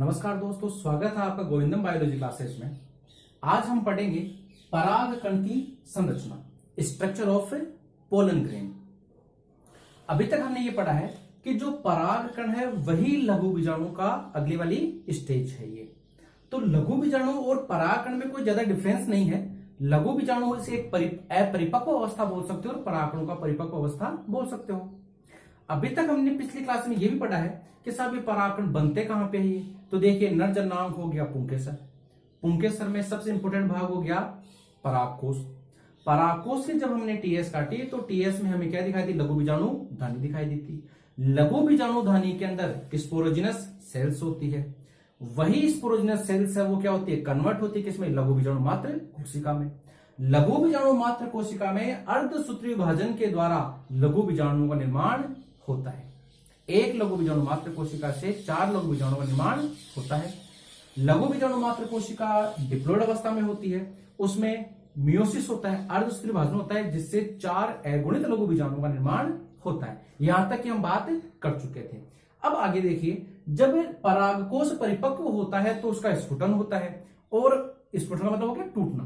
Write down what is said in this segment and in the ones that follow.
नमस्कार दोस्तों, स्वागत है आपका गोविंदम बायोलॉजी क्लासेस में। आज हम पढ़ेंगे परागकण की संरचना, स्ट्रक्चर ऑफ पोलन ग्रेन। अभी तक हमने ये पढ़ा है कि जो परागकण है वही लघु बीजाणु का अगली वाली स्टेज है। ये तो लघु बीजाणु और परागकण में कोई ज्यादा डिफरेंस नहीं है। लघु बीजाणु से एक अपरिपक्व अवस्था बोल सकते हो और परागकणों का परिपक्व अवस्था बोल सकते हो। अभी तक हमने पिछली क्लास में ये भी पढ़ा है कि साहब ये परागकण बनते कहां पे है। तो देखिए, नर जननांग हो गया पुंकेसर। पुंकेसर में सबसे इंपोर्टेंट भाग हो गया परागकोश। परागकोश से जब हमने टीएस काटी तो टीएस में हमें क्या दिखाई दी? लघु बीजाणु धानी दिखाई दी थी। लघु बीजाणु धानी के अंदर स्पोरोजिनस सेल्स होती है। वही स्पोरोजिनस सेल्स है वो क्या होती है? कन्वर्ट होती है किसमें? लघु बीजाणु मात्र कोशिका में। लघु बीजाणु मात्र कोशिका में अर्धसूत्री विभाजन के द्वारा लघु बीजाणुओं का निर्माण होता है। एक लघु बीजाणु मात्र कोशिका से 4 लघु बीजाणुओं का निर्माण होता है। लघु बीजाणु मात्र कोशिका डिप्लॉइड अवस्था में होती है। उसमें मियोसिस होता है, अर्धसूत्री विभाजन होता है, जिससे 4 अगुणित लघु बीजाणुओं का निर्माण होता है। यहां तक कि हम बात कर चुके थे। अब आगे देखिए, जब परागकोश परिपक्व होता है तो उसका स्फुटन होता है। और स्फुटन का मतलब हो गया टूटना।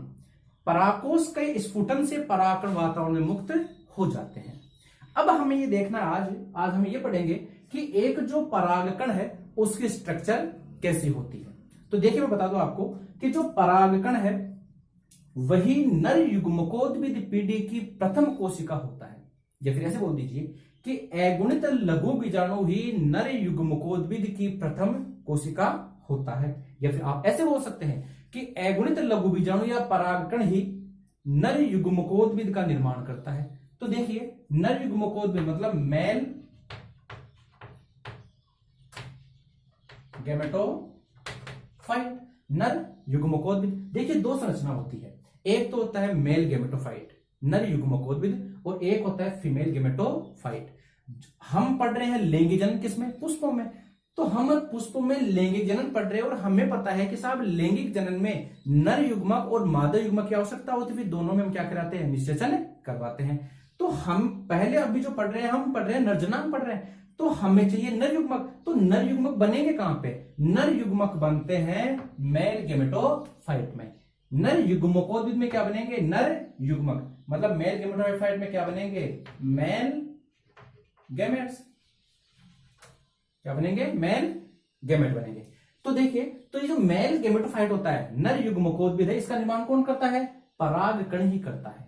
परागकोश के स्फुटन से परागकण वातावरण में मुक्त हो जाते हैं। अब हमें ये देखना है, आज हम ये पढ़ेंगे कि एक जो परागकण है उसकी स्ट्रक्चर कैसी होती है। तो देखिए, मैं बता दूं आपको कि जो परागकण है वही नर युग्मकोद्भिद पीढ़ी की प्रथम कोशिका होता है। या फिर ऐसे बोल दीजिए कि अगुणित लघु बीजाणु ही नर युग्मकोद्भिद की प्रथम कोशिका होता है। या फिर आप ऐसे बोल सकते हैं कि अगुणित लघु बीजाणु या परागकण ही नर युग्मकोद्भिद का निर्माण करता है। तो देखिए, नर युग्मकोद्भिद मतलब मेल गैमेटोफाइट। नर युग्मकोद्भिद, देखिए 2 संरचना होती है। एक तो होता है मेल गैमेटोफाइट नर युग्मकोद्भिद, और एक होता है फीमेल गैमेटोफाइट। हम पढ़ रहे हैं लैंगिक जनन किसमें? पुष्पों में। तो हम पुष्पों में लैंगिक जनन पढ़ रहे हैं और हमें पता है कि साहब लैंगिक जनन में नर युग्मक और मादा युग्मक की आवश्यकता होती है। फिर दोनों में हम क्या कराते हैं? निषेचन करवाते हैं। तो हम पहले अभी जो पढ़ रहे हैं, हम पढ़ रहे हैं नर जननांग पढ़ रहे हैं, तो हमें चाहिए नर युग्मक। तो नर युग्मक बनेंगे कहां पे? नर युग्मक बनते हैं मेल गैमेटोफाइट में। नर युग्मकोद्भिद में क्या बनेंगे? नर युग्मक। मतलब मेल गैमेटोफाइट में क्या बनेंगे? Male gametes. क्या बनेंगे? मेल गैमेट बनेंगे। तो देखिए, तो ये जो मेल गैमेटोफाइट होता है, नर युग्मकोद्भिद है, इसका निर्माण कौन करता है? परागकण ही करता है।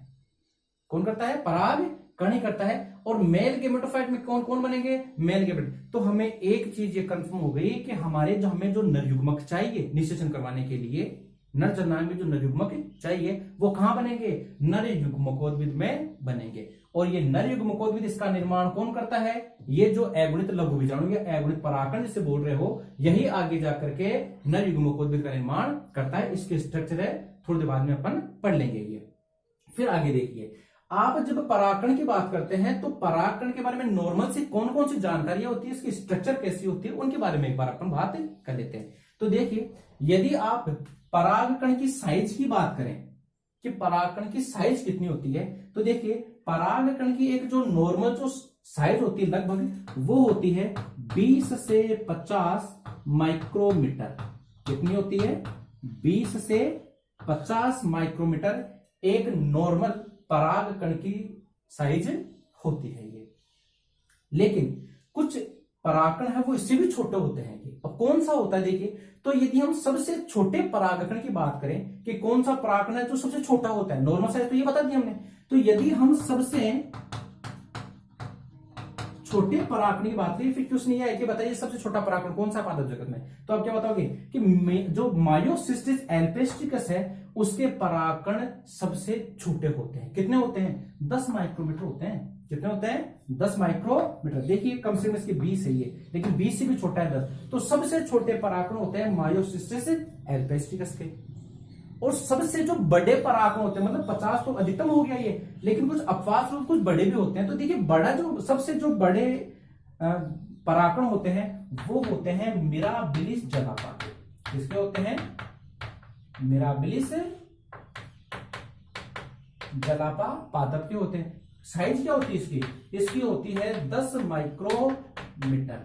कौन करता है? परागकण ही करता है। और मेल गैमेटोफाइट में कौन कौन बनेंगे? Male gamete. तो हमें एक चीज ये कंफर्म हो गई कि हमें जो नर युग्मक चाहिए निषेचन करवाने के लिए, नर जननांग में जो नर युग्मक चाहिए वो कहां बनेंगे? नर युग्मकोद्भिद में बनेंगे। और ये नर युग्मकोद्भिद, इसका निर्माण कौन करता है? ये जो अगुणित लघु बीजाणु या अगुणित परागकण जिसे बोल रहे हो, यही आगे जाकर के नर युग्मकोद्भिद का निर्माण करता है। इसके स्ट्रक्चर है, थोड़ी देर बाद में अपन पढ़ लेंगे ये। फिर आगे देखिए, आप जब परागकण की बात करते हैं तो परागकण के बारे में नॉर्मल से कौन कौन सी जानकारियां होती है, इसकी स्ट्रक्चर कैसी होती है, उनके बारे में एक बार अपन बात कर लेते हैं। तो देखिए, यदि आप परागकण की साइज की बात करें कि परागकण की साइज कितनी होती है, तो देखिए परागकण की एक जो नॉर्मल जो साइज होती है लगभग वो होती है 20 से 50 माइक्रोमीटर। कितनी होती है? 20 से 50 माइक्रोमीटर एक नॉर्मल परागकण की साइज होती है ये। लेकिन कुछ परागकण है वो इससे भी छोटे होते हैं। अब कौन सा होता है? देखिए, तो यदि हम सबसे छोटे परागकण की बात करें कि कौन सा परागकण है जो सबसे छोटा होता है, नॉर्मल साइज तो ये बता दिया हमने। तो यदि हम सबसे छोटे परागकण की बात करें, फिर क्वेश्चन ये है कि बताइए सबसे छोटा परागकण कौन सा पादप जगत में? तो आप क्या बताओगे कि जो मायोसिस्टिस एल्पेस्टिकस है उसके परागकण सबसे छोटे होते हैं। कितने होते हैं? 10 माइक्रोमीटर होते हैं। कितने होते हैं? 10 माइक्रोमीटर। देखिए, कम से कम इसके 20 है ये, लेकिन 20 से भी छोटा है 10। तो सबसे छोटे परागकण होते हैं मायोसिस्टिस एल्पेस्टिकस के। और सबसे जो बड़े परागकण होते हैं, मतलब 50 तो अधिकतम हो गया ये, लेकिन कुछ अपवाद रूप कुछ बड़े भी होते हैं। तो देखिए, बड़ा जो सबसे जो बड़े परागकण होते हैं वो होते हैं मिराबिलिस जलापा। किसके होते हैं? मिराबिलिस जलापा पादप के होते हैं। साइज क्या होती है इसकी? इसकी होती है 10 माइक्रोमीटर।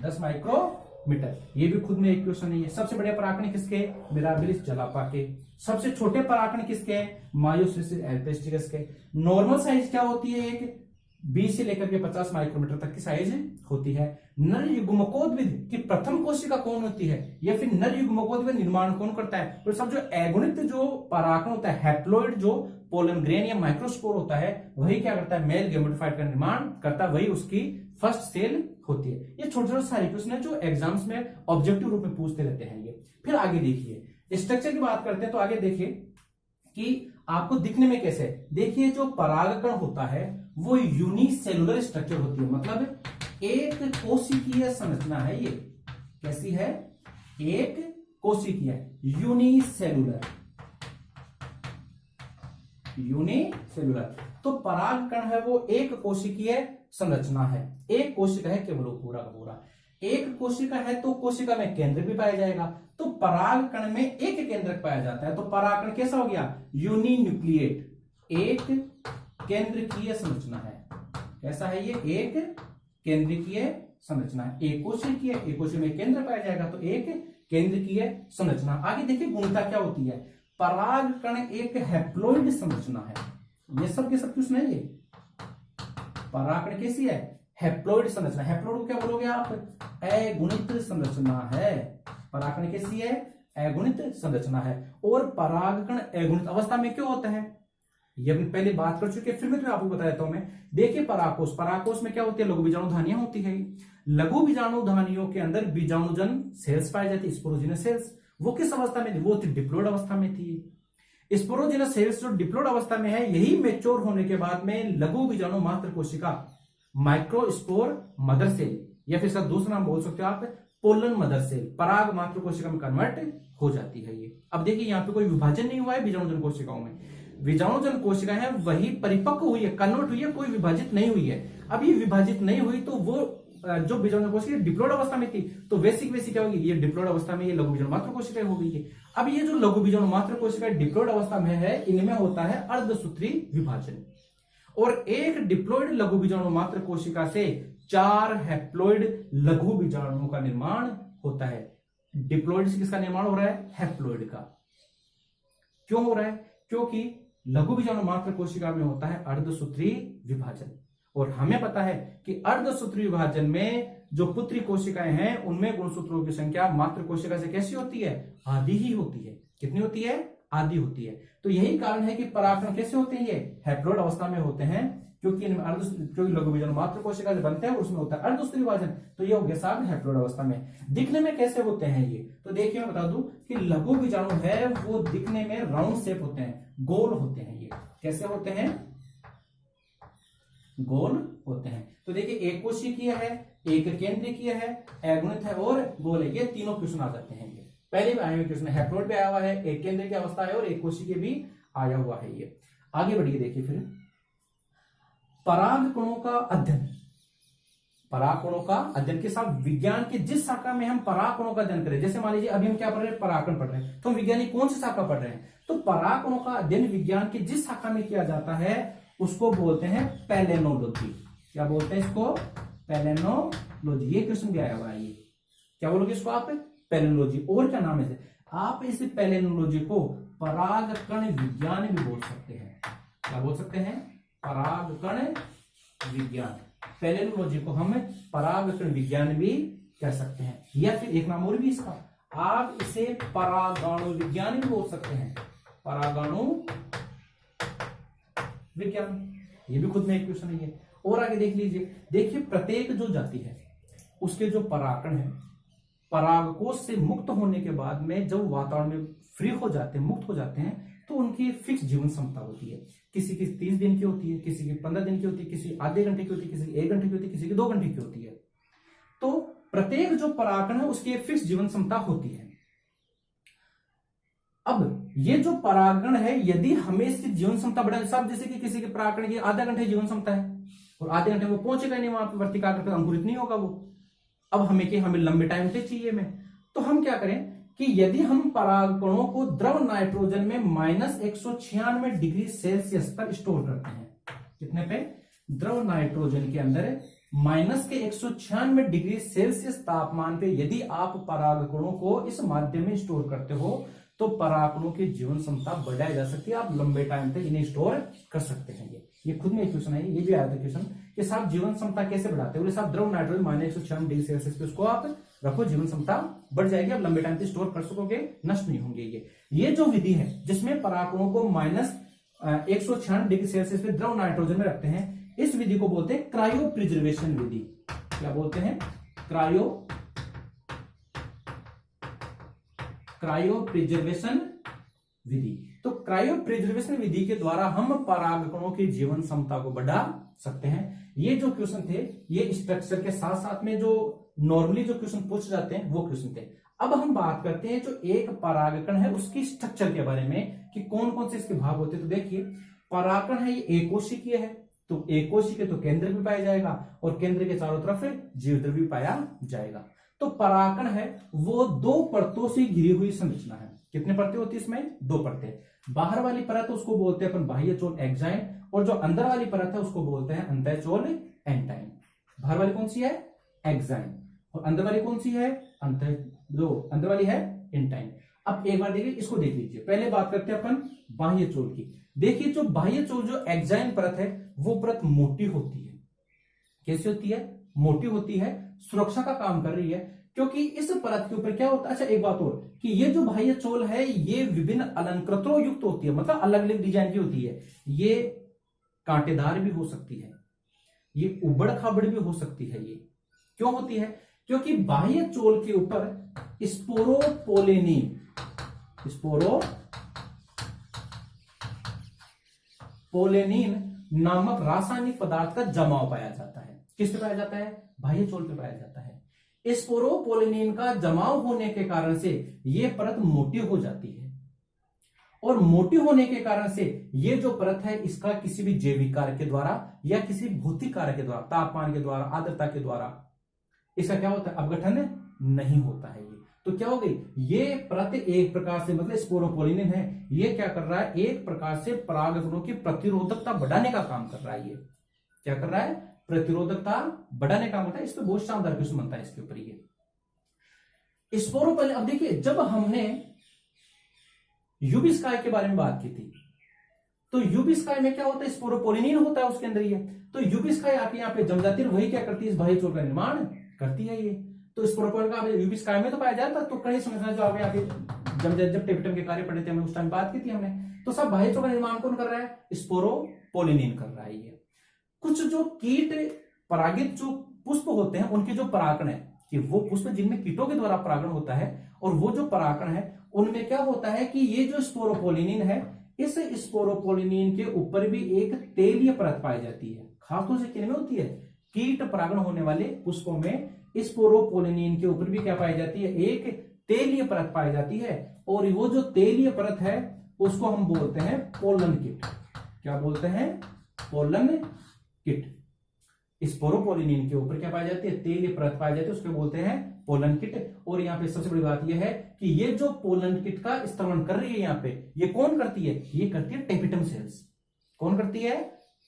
10 माइक्रोमीटर। मीटर। ये भी खुद में एक क्वेश्चन है। सबसे बड़े पराकण किसके? मिराबिलिस जलापा के। सबसे छोटे पराकण किसके हैं? मायोसिस एल्पिस्टिकस के। नॉर्मल साइज क्या होती है? एक 20 से लेकर के 50 माइक्रोमीटर तक की साइज होती है। नर युग्मकोद्भिद की प्रथम कोशिका कौन होती है, या फिर नर युग्मकोद्भिद निर्माण कौन करता है? तो सब जो एगुणित जो पराकण होता है, हैप्लॉइड जो पोलन ग्रेन या माइक्रोस्पोर होता है, वही क्या करता है? मेल गेमेटोफाइट का निर्माण करता है, वही उसकी फर्स्ट सेल होती है। ये छोटे छोटे सारे क्वेश्चन है जो एग्जाम्स में ऑब्जेक्टिव रूप में पूछते रहते हैं ये। फिर आगे देखिए स्ट्रक्चर की बात करते हैं, तो आगे देखिए कि आपको दिखने में कैसे। देखिए जो परागकण होता है वो यूनिसेलुलर स्ट्रक्चर होती है, मतलब एक कोशिकीय संरचना है। ये कैसी है? एक कोशिकीय, यूनिसेलुलर। यूनिसेलुलर तो परागकण है वो एक कोशिकीय संरचना है। एक कोशिका है केवल, वो पूरा का पूरा एक कोशिका है। तो कोशिका में केंद्र भी पाया जाएगा, तो परागकण में एक केंद्रक पाया जाता है। तो परागकण कैसा हो गया? यूनिन्यूक्लिएट, एक केंद्रकीय संरचना है। कैसा है ये? एक केंद्रकीय संरचना है। एक कोशिकीय, एक कोशिका में केंद्र पाया जाएगा, तो एक केंद्रकीय संरचना। आगे देखिए गुणता क्या होती है। परागकण एक हैप्लॉइड संरचना है। ये सब के सब क्वेश्चन है ये। परागकण कैसी है? हैप्लॉइड संरचना। हैप्लॉइड को क्या बोलोगे आप? अगुणित संरचना है। परागकण कैसी है? अगुणित संरचना है। और परागकण अगुणित अवस्था में क्यों होता है, ये अपनी पहले बात कर चुके हैं, फिर मैं आपको बता देता हूं मैं। देखिए पराकोष, पराकोष में क्या होती है? लघु बीजाणुधानियां होती है। लघु बीजाणुधानियों के अंदर बीजाणुजन सेल्स पाए जाते हैं, स्पोरोजिनस सेल्स। वो किस अवस्था में थी? वो डिप्लॉइड अवस्था में थी। स्पोरोजिनस सेल्स जो डिप्लॉइड अवस्था में है, यही मेच्योर होने के बाद में लघु बीजाणु मात्र कोशिका, माइक्रोस्पोर मदर सेल, या फिर इसका दूसरा नाम बोल सकते हो आप पोलन मदर सेल, पराग मात्र कोशिका में कन्वर्ट हो जाती है ये। अब देखिए यहाँ पे कोई विभाजन नहीं हुआ है बीजाणुजन कोशिकाओं में। बीजाणुजन कोशिका है वही परिपक्व हुई है, कन्वर्ट हुई है, कोई विभाजित नहीं हुई है। अब ये विभाजित नहीं हुई तो वो जो बीजाणु कोशिका डिप्लॉइड अवस्था में थी, तो बेसिक क्या होगी? ये डिप्लॉइड अवस्था में ये लघु बीजाणु मात्र कोशिका हो गई है। अब ये जो लघु बीजाणु मात्र कोशिका डिप्लॉइड अवस्था में है, इनमें होता है अर्धसूत्री विभाजन। और एक डिप्लॉइड लघु बीजाणु मात्र कोशिका से 4 हैप्लॉइड लघु बीजाणुओं का निर्माण होता है। डिप्लॉइड से किसका निर्माण हो रहा है? हैप्लॉइड का। क्यों हो रहा है? क्योंकि लघु बीजाणु मात्र कोशिका में होता है अर्धसूत्री विभाजन। और हमें पता है कि अर्धसूत्री विभाजन में जो पुत्री कोशिकाएं हैं उनमें गुणसूत्रों की संख्या मात्र कोशिका से कैसी होती है? आधी ही होती है। कितनी होती है? आधी होती है। तो यही कारण है कि परागकण कैसे होते हैं? ये हैप्लॉइड अवस्था में होते हैं, क्योंकि क्योंकि लघु बीजाणु मात्र कोशिका से बनते हैं, उसमें होता है अर्धसूत्री विभाजन। तो ये हो गया साहब हैप्लॉइड अवस्था में। दिखने में कैसे होते हैं ये? तो देखिए मैं बता दूं कि लघु बीजाणु है वो दिखने में राउंड शेप होते हैं, गोल होते हैं। ये कैसे होते हैं? गोल होते हैं। तो देखिए एक कोशिकीय है, एक केंद्रीय है, अगुणित है और गोल है। ये तीनों क्वेश्चन आ जाते हैं। ये पहले भी आए हुए क्वेश्चन, हैप्लॉइड भी आया हुआ है, एक केंद्रीय की अवस्था है और एक कोशिकीय भी आया हुआ है। ये आगे बढ़िए देखिए फिर परागकणों का अध्ययन। परागकणों का अध्ययन के साथ विज्ञान की जिस शाखा में हम परागकणों का अध्ययन करें, जैसे मान लीजिए अभी हम क्या पढ़ रहे हैं? परागकण पढ़ रहे हैं, तो हम वैज्ञानिक कौन सी शाखा पढ़ रहे हैं? तो परागकणों का अध्ययन विज्ञान की जिस शाखा में किया जाता है उसको बोलते हैं पैलेनोलॉजी। क्या बोलते हैं इसको? पैलेनोलॉजी। ये क्वेश्चन भी आया हुआ है। ये क्या बोलोगे इसको आप? पैलेनोलॉजी। और क्या नाम है? आप इस पैलेनोलॉजी को परागकण विज्ञान भी बोल सकते हैं। क्या बोल सकते हैं? परागकण विज्ञान। पैलेनोलॉजी को हम परागकण विज्ञान भी कह सकते हैं, या फिर एक नाम और भी इसका, आप इसे परागाणु विज्ञान भी बोल सकते हैं। परागाणु विज्ञान, ये भी खुद में एक क्वेश्चन है। और आगे देख लीजिए, देखिए प्रत्येक जो जाति है उसके जो परागकण है, परागकोश से मुक्त होने के बाद में जब वातावरण में फ्री हो जाते हैं, मुक्त हो जाते हैं, तो उनकी फिक्स जीवन क्षमता होती है। किसी की 30 दिन की होती है, किसी की 15 दिन की होती है, किसी आधे घंटे की होती है, किसी की 1 घंटे की होती है, किसी की 2 घंटे की होती है। तो प्रत्येक जो परागकण है उसकी एक फिक्स जीवन क्षमता होती है। अब ये जो परागकण है, यदि हमें इसकी जीवन क्षमता बढ़ानी, सब जैसे कि किसी के परागकण की आधा घंटे जीवन क्षमता है और आधे घंटे में वो पहुंचेगा नहीं वहां पर, वर्तिका करके अंकुरित नहीं होगा वो। अब हमें लंबे टाइम से चाहिए में, तो हम क्या करें कि यदि हम परागकणों को द्रव नाइट्रोजन में -196 डिग्री सेल्सियस पर स्टोर करते हैं। कितने पे? द्रव नाइट्रोजन के अंदर माइनस के 196 डिग्री सेल्सियस तापमान पे यदि आप परागकणों को इस माध्यम में स्टोर करते हो तो परागकणों की जीवन क्षमता बढ़ाई जा सकती है, आप लंबे टाइम तक इन्हें स्टोर कर सकते हैं। ये खुद में क्वेश्चन है, ये भी आया था क्वेश्चन कि साहब जीवन क्षमता कैसे बढ़ाते हैं, बोले साहब द्रव नाइट्रोजन माइनस 196 डिग्री सेल्सियस पे उसको आप रखो, जीवन क्षमता बढ़ जाएगी, आप लंबे टाइम तक स्टोर कर सकोगे, नष्ट नहीं होंगे। ये जो विधि है जिसमें परागकणों को माइनस 196 डिग्री सेल्सियस पे द्रव नाइट्रोजन में रखते हैं, इस विधि को बोलते हैं क्रायो प्रिजर्वेशन विधि। क्या बोलते हैं? क्रायो प्रिजर्वेशन विधि। तो क्रायो प्रिजर्वेशन विधि के द्वारा हम परागकणों की जीवन क्षमता को बढ़ा सकते हैं। ये जो क्वेश्चन थे ये स्ट्रक्चर के साथ साथ में जो नॉर्मली जो क्वेश्चन पूछ जाते हैं वो क्वेश्चन थे। अब हम बात करते हैं जो एक परागकण है उसकी स्ट्रक्चर के बारे में कि कौन कौन से इसके भाग होते हैं। तो देखिए परागकण है ये एकोशिकीय है, तो एकोशिकीय तो केंद्र भी पाया जाएगा और केंद्र के चारों तरफ जीवद्रव्य भी पाया जाएगा। तो परागकण है वो दो परतों से घिरी हुई संरचना है। कितने परतें होती है इसमें? दो परतें। बाहर वाली परत उसको बोलते हैं अपन बाह्य चोल एक्साइन, और जो अंदर वाली परत है उसको बोलते हैं अंतःचोल एंटाइन। बाहर वाली कौन सी है? एक्साइन, और अंदर वाली कौन सी है? जो अंदर वाली है एंटाइन। अब एक बार देखिए इसको देख लीजिए। पहले बात करते हैं अपन बाह्य चोल की। देखिए जो बाह्य चोल जो एक्साइन परत है वो परत मोटी होती है। कैसी होती है? मोटी होती है, सुरक्षा का काम कर रही है, क्योंकि इस परत के ऊपर क्या होता है। अच्छा एक बात और कि ये जो बाह्य चोल है ये विभिन्न अलंकृतों युक्त होती है, मतलब अलग अलग डिजाइन की होती है। ये कांटेदार भी हो सकती है, ये उबड़ खाबड़ भी हो सकती है। ये क्यों होती है? क्योंकि बाह्य चोल के ऊपर स्पोरोपोलेनिन नामक रासायनिक पदार्थ का जमाव पाया जाता है। किस पे पाया जाता है? बाह्य चोल पे पाया जाता है। स्पोरोपोलेनिन का जमाव होने के कारण से यह परत मोटी हो जाती है, और मोटी होने के कारण से ये जो परत है इसका किसी भी जैविक कार्य के द्वारा या किसी भौतिक कार्य के द्वारा, तापमान के द्वारा, आर्द्रता के द्वारा इसका क्या होता है? अपघटन नहीं होता है। ये तो क्या हो गई? ये परत एक प्रकार से मतलब स्पोरोपोलिनिन है, ये क्या कर रहा है? एक प्रकार से परागकणों की प्रतिरोधकता बढ़ाने का काम कर रहा है। ये क्या कर रहा है? प्रतिरोधकता बढ़ाने का मतलब। इस पर बहुत शानदार क्वेश्चन बनता है इसके ऊपर। ये स्पोरोपोलिन, अब देखिए जब हमने यूबिस्काई के बारे में बात की थी तो यूबिस्काई में क्या होता है? स्पोरोपोलिनिन होता है उसके अंदर। ये तो यूबिस्काई आके यहाँ पे जम जाती है, वही क्या करती है? इस बाह्य चोल का निर्माण करती है। ये तो स्पोरोपोलिन का यूबिस्काई में तो पाया जाता, तो कई समस्या जो आगे जब टेपिटम के कार्य पढ़े थे हमने उस टाइम बात की थी हमने। तो सब बाह्य चोल का निर्माण कौन कर रहा है? स्पोरोपोलिनिन कर रहा है। ये कुछ जो कीट परागित जो पुष्प होते हैं उनके जो परागकण है कि वो पुष्प जिनमें कीटों के द्वारा परागण होता है, और वो जो परागकण है उनमें क्या होता है कि ये जो स्पोरोपोलिनिन है इस स्पोरोपोलिनिन के ऊपर भी एक तेलीय परत पाई जाती है। खासतौर से किन में होती है? कीट परागण होने वाले पुष्पों में स्पोरोपोलिनिन के ऊपर भी क्या पाई जाती है? एक तेलीय परत पाई जाती है, और वो जो तेलीय परत है उसको हम बोलते हैं पोलन किट। क्या बोलते हैं? Pollen kit. स्पोरोपोलिनिन के ऊपर क्या पाई जाती है? तेलीय परत पाई जाती है, उसको बोलते हैं पोलन किट। और यहाँ पे सबसे बड़ी बात यह है कि ये जो पोलन किट का स्त्रवण कर रही है यहाँ पे, ये कौन करती है? ये करती है टेपिटम सेल्स। कौन करती है?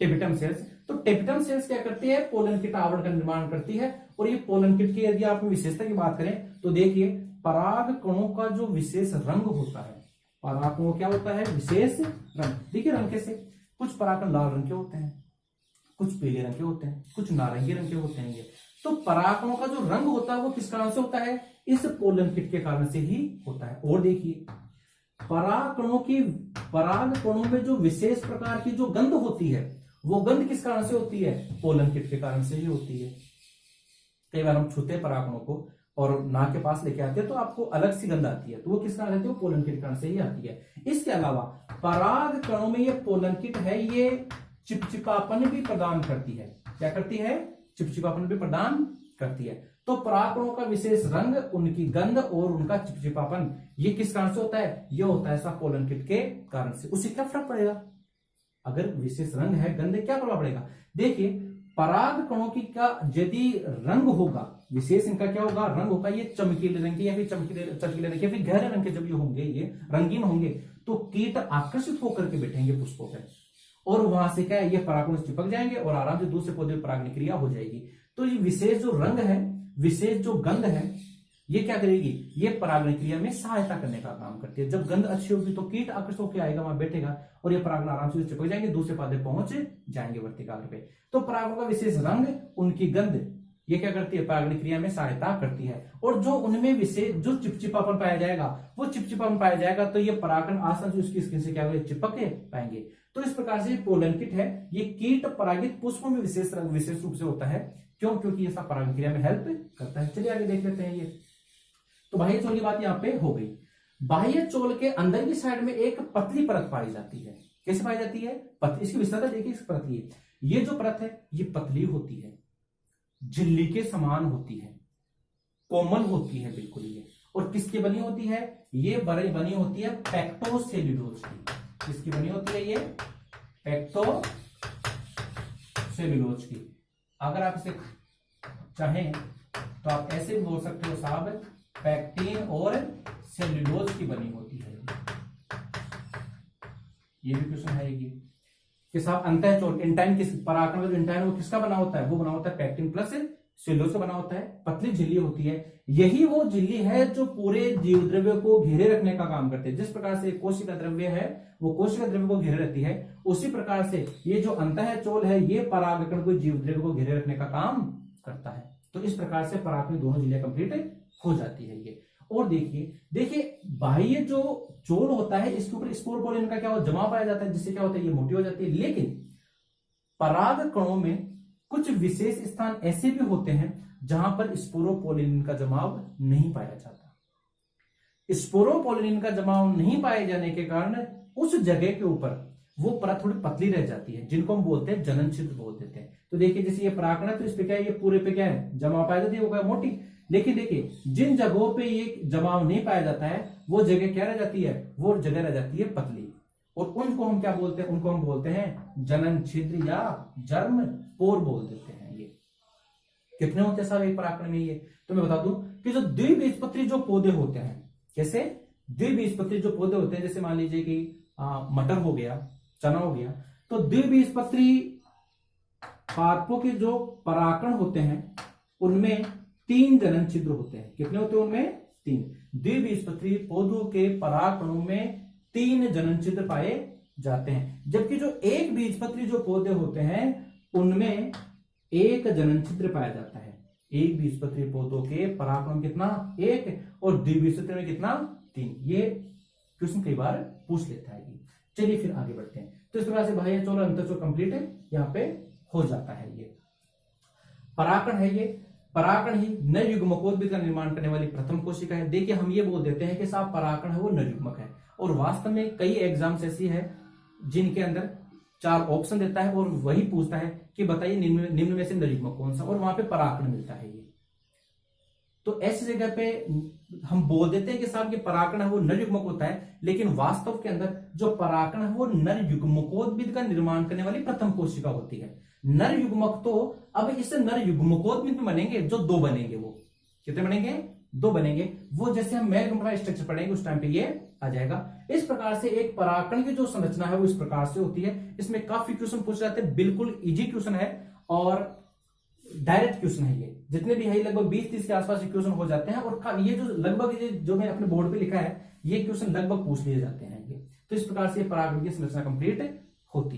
Tapetum cells. तो टेपिटम सेल्स क्या करती है? पोलन किट आवरण का निर्माण करती है। और ये पोलन किट की यदि आप विशेषता की बात करें तो देखिए पराग कणों का जो विशेष रंग होता है, परागकणों क्या होता है? विशेष रंग। देखिए रंग कैसे? कुछ परागकण लाल रंग के होते हैं, कुछ पीले रंग के होते हैं, कुछ नारंगी रंग के होते हैं। ये तो परागकणों का जो रंग होता है वो किस कारण से होता है? इस पोलन किट के कारण से ही होता है। और देखिए परागकणों में जो विशेष प्रकार की जो गंध होती है वो गंध किस कारण से होती है? पोलन किट के कारण से ही होती है। कई बार हम छूते हैं परागकणों को और नाक के पास लेके आते हैं तो आपको अलग सी गंध आती है, तो वो किस कारण आती है? वो पोलन किट के कारण से ही आती है। इसके अलावा परागकणों में ये पोलन किट है, ये चिपचिपापन भी प्रदान करती है। क्या करती है? चिपचिपापन भी प्रदान करती है। तो परागकणों का विशेष रंग, उनकी गंध और उनका चिपचिपापन ये किस कारण से होता है? ये होता है ऐसा पोलन किट के कारण से। उससे क्या फर्क पड़ेगा? अगर विशेष रंग है, गंध, क्या प्रभाव पड़ेगा? देखिए परागकणों की का यदि रंग होगा, विशेष इनका क्या होगा? रंग होगा, ये चमकीले रंग के या फिर चमकीले रंग के, फिर गहरे रंग के जब ये होंगे, ये रंगीन होंगे, तो कीट आकर्षित होकर के बैठेंगे पुष्पों पर, और वहां से क्या है? ये परागकणों से चिपक जाएंगे और आराम से दूसरे पौधे में परागण क्रिया हो जाएगी। तो ये विशेष जो रंग है, विशेष जो गंध है, ये क्या करेगी, ये परागण क्रिया में सहायता करने का काम करती है। जब गंध अच्छी होगी तो कीट आकर्षित होकर आएगा, वहां बैठेगा और ये परागण आराम से चिपक जाएंगे, दूसरे पादे पहुंच जाएंगे वर्तिकाग्र पे। तो परागण का विशेष रंग, उनकी गंध, ये क्या करती है, परागण क्रिया में सहायता करती है। और जो उनमें विशेष जो चिपचिपापन पाया जाएगा, वो चिपचिपापन पाया जाएगा तो ये परागण आसान से उसकी स्किन से क्या होगा, चिपक पाएंगे। तो इस प्रकार से पोलन किट है, ये कीट परागित पुष्पों में विशेष रूप से होता है। क्यों? क्योंकि ये सब परागण क्रिया में हेल्प करता है। चलिए आगे देख लेते हैं ये। तो बाह्य चोल की बात यहाँ पे हो गई। बाह्य चोल के अंदर की साइड में एक पतली परत पाई जाती है। कैसे पाई जाती है? पतली। इसकी विशेषता देखिए, इस परत की, ये जो परत है ये पतली होती है, झिल्ली के समान होती है, कोमल होती है बिल्कुल ये। और किसकी बनी होती है? ये बनी होती है पेक्टोसेल्यूलोज की। किसकी बनी होती है? ये पेक्टोसेल्यूलोज की। अगर आप इसे चाहें तो आप ऐसे भी बोल सकते हो साहब, पैक्टीन और सेल्यूलोज की बनी होती है। ये भी क्वेश्चन है ये कि साहब अंतः चोल इंटाइन, किस परागण का जो इंटाइन वो किसका बना होता है? वो बना होता है पैक्टीन प्लस सेल्यूलोज का बना होता है। पतली झिल्ली होती है, यही वो झिल्ली है जो पूरे जीव द्रव्य को घेरे रखने का काम करते हैं। जिस प्रकार से कोशिका द्रव्य है वो कोशिका द्रव्य को घेरे रहती है, उसी प्रकार से ये जो अंतः चोल है ये परागकण को जीव द्रव्य को घेरे रखने का काम करता है। तो इस प्रकार से परागण दोनों झिल्लियां कंप्लीट हो जाती है ये। और देखिए बाह्य जो चोल होता है इसके ऊपर स्पोर पोलन का क्या हो, जमा पाया जाता है, जिससे क्या होता है, ये मोटी हो जाती है। लेकिन पराग कणों में कुछ विशेष स्थान ऐसे भी होते हैं जहां पर स्पोरोपोलिन का जमाव नहीं पाया जाता। स्पोरोपोलिन का जमाव नहीं पाए जाने के कारण उस जगह के ऊपर वो परत थोड़ी पतली रह जाती है, जिनको हम बोलते हैं जनन छिद्र बोल देते हैं। तो देखिए जैसे ये परागण है तो इस पे क्या है, ये पूरे पे क्या है, जमाव पाया जाती है, वो क्या मोटी। लेकिन देखिए जिन जगहों पे ये जमाव नहीं पाया जाता है वो जगह क्या रह जाती है, वो जगह रह जाती है पतली। और उनको हम क्या बोलते हैं, उनको हम बोलते हैं जनन छिद्र या जर्म पोर बोल देते हैं। ये कितने होते हैं साहब एक परागण में? ये तो मैं बता दूं कि जो द्विबीजपत्री जो पौधे होते हैं, कैसे द्विबीजपत्री जो पौधे होते हैं, जैसे मान लीजिए कि मटर हो गया, चना हो गया, तो द्विबीजपत्री पादपों के जो परागण होते हैं उनमें 3 जनन छिद्र होते हैं। कितने होते हैं उनमें? 3। द्विबीजपत्री पौधों के परागणों में 3 जनन छिद्र पाए जाते हैं, जबकि जो एक बीजपत्री जो पौधे होते हैं उनमें 1 जनन छिद्र पाया जाता है। एक बीजपत्री पौधों के परागण कितना? 1, और द्विबीजपत्री में कितना? 3। ये क्वेश्चन कई बार पूछ लेता है। चलिए फिर आगे बढ़ते हैं। तो इस प्रकार से बाह्य चोल और अंतः चोल कंप्लीट है, यहाँ पे हो जाता है। ये परागण है, ये परागण ही नर युग्मकोद्भिद का निर्माण करने वाली प्रथम कोशिका है। देखिए हम ये बोल देते हैं कि साहब परागण है वो नर युग्मक है, और वास्तव में कई एग्जाम्स ऐसी है जिनके अंदर 4 ऑप्शन देता है और वही पूछता है कि बताइए निम्न में से नर युग्मक कौन सा, और वहां पे परागण मिलता है। ये तो ऐसी जगह पे हम बोल देते हैं कि साहब ये परागण है वो नर युग्मक होता है, लेकिन वास्तव के अंदर जो परागण है वो नर युग्मकोद्भिद का निर्माण करने वाली प्रथम कोशिका होती है। नर युग्मक तो अब इस नर युग्मकोद्भिद में बनेंगे जो 2 बनेंगे। वो कितने बनेंगे? 2 बनेंगे। वो जैसे हम मेल का स्ट्रक्चर पढ़ेंगे उस टाइम पे ये आ जाएगा। इस प्रकार से एक परागण की जो संरचना है वो इस प्रकार से होती है। इसमें काफी क्वेश्चन पूछ जाते हैं, बिल्कुल इजी क्वेश्चन है और डायरेक्ट क्वेश्चन है। ये जितने भी है लगभग 20-30 के आसपास क्वेश्चन हो जाते हैं, और ये जो लगभग जो मैंने अपने बोर्ड पे लिखा है ये क्वेश्चन लगभग पूछ लिए जाते हैं। ये तो इस प्रकार से परागण की संरचना कंप्लीट होती है।